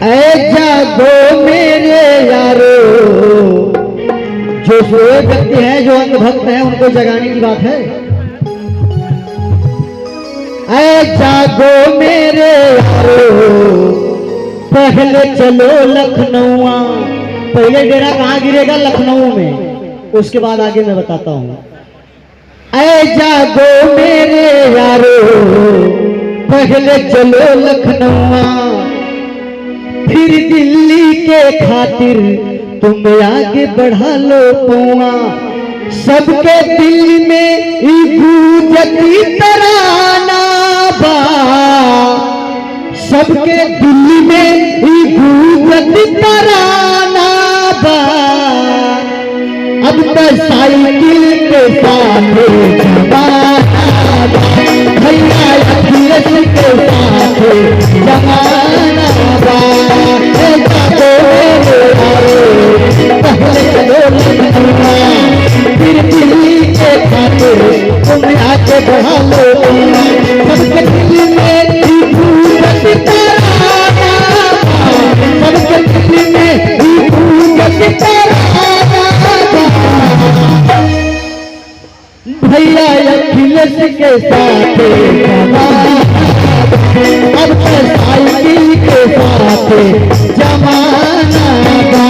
ऐ जागो मेरे यारो, जो सोए व्यक्ति हैं, जो अंधभक्त हैं, उनको जगाने की बात है। ऐ जागो मेरे यारो, पहले चलो लखनऊ। पहले डेरा कहाँ गिरेगा? लखनऊ में, उसके बाद आगे मैं बताता हूँ। ऐ जागो मेरे यारो, पहले चलो लखनऊ, फिर दिल्ली के खातिर तुम आगे बढ़ा लो पौआ। सबके दिल में गूंजती तराना बा, सबके दिल में गूंजती तराना बा। अब तो साइकिल के साथ जमाना बा, भैया अखिलेश के साथ जमाना बा। पहले चलो लखनऊ, फिर दिल्ली के खातिर तुम आगे बढ़ा लो। सबके दिल में गूंजती तराना, सबके दिल में गूंजती तराना, भैया अखिलेश के साथ अब तो साइकिल के साथ जमाना बा।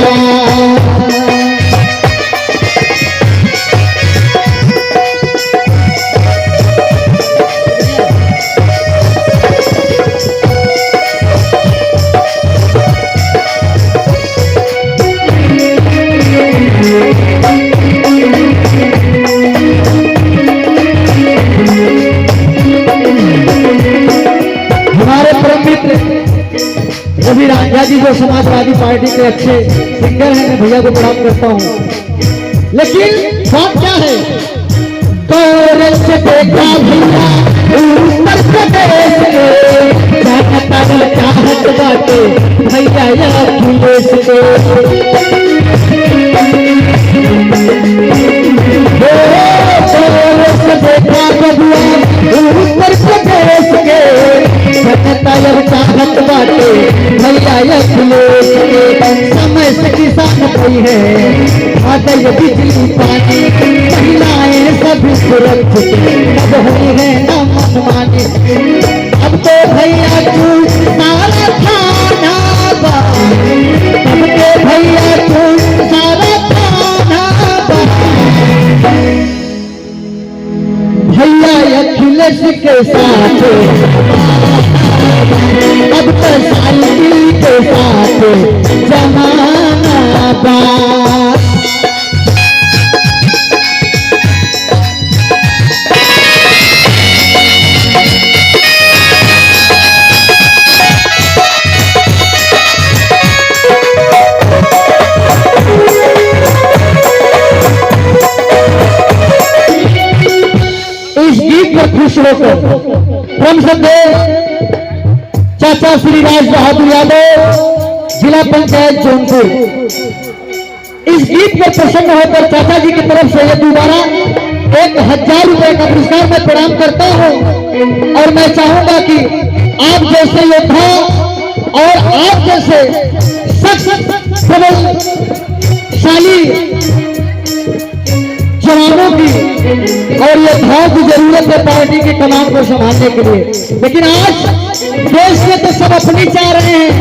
रवि रांझा जी जो समाजवादी पार्टी के अच्छे सिंगर हैं, मैं भैया को प्रणाम करता हूँ। लेकिन बात क्या है? गौरव से देखा भैया उत्तर प्रदेश के, चाहत बाटे भैया अखिलेश के। गौरव से देखा भैया उत्तर प्रदेश के, चाहत बाटे भैया अखिलेश के। समय से किसान कोई है, आदय बिजली पानी, महिलाएं सभी सुरक्षित, अब हुई है न मनमानी। अब तो भैया तू सारा थाना बा, अब तो भैया तू सारा थाना बा। भैया अखिलेश के साथ अब तो साइकिल के साथ जमाना बा। इस गीत पर खुश होकर परम श्रद्धेय चाचा श्री राज बहादुर यादव, जिला पंचायत जौनपुर, इस गीत पर प्रसन्न होकर चाचा जी की तरफ से ये दोबारा 1000 रुपए का पुरस्कार मैं प्रदान करता हूं। और मैं चाहूंगा कि आप जैसे योद्धा और आप जैसे प्रभावशाली जवानों की और योद्धाओं की जरूरत है पार्टी की कमान को संभालने के लिए। लेकिन आज देश में तो सब अपनी चाह रहे हैं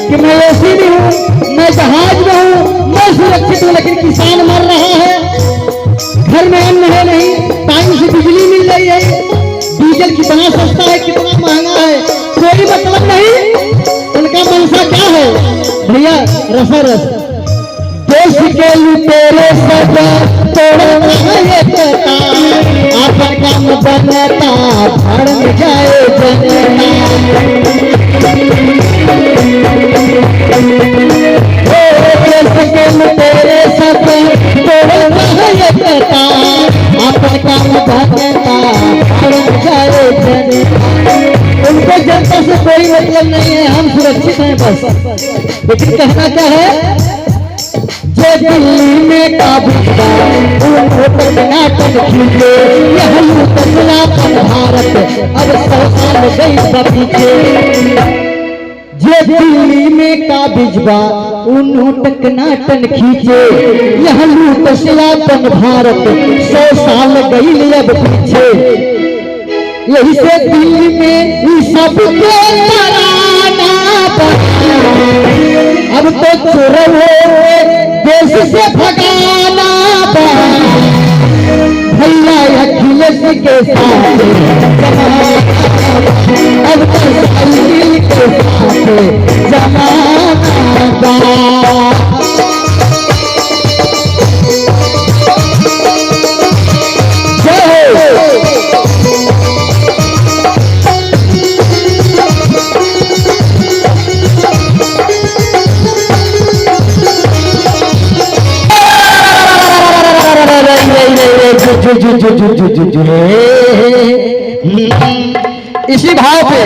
कि मैं एसी भी हूँ, मैं जहाज में हूँ, मैं सुरक्षित हूँ, लेकिन किसान मर रहा है, घर में अन्न है नहीं, टाइम से बिजली मिल रही है, डीजल कितना सस्ता है, कितना महंगा है, कोई मतलब नहीं। उनका मनसा क्या है? भैया रसा रस देश के लुटेरे सब तोड़ना है पता, आपन काम बनता भड़ में जाए जनता। देश के लुटेरे सब तोड़ना है पता, आपन काम बनता भड़ में जाए जनता। उनको जनता से कोई मतलब नहीं है, हम सुरक्षित हैं बस। लेकिन कहना क्या है? जो दिल्ली में काबूता नाटक खींचे, यह भारत अब 100 साल गई पीछे। जे दिल्ली में काबिजबा उन्हों टकनाटन खींचे, यहाँ लूट से अपन भारत 100 साल गई अब पीछे। यही से दिल्ली में सबको तराना पड़ा, अब तो चोरों देश से भगाना पड़ा। भैया अखिलेश के साथ अब तो साइकिल के साथ जमाना बा। इसी भाव पे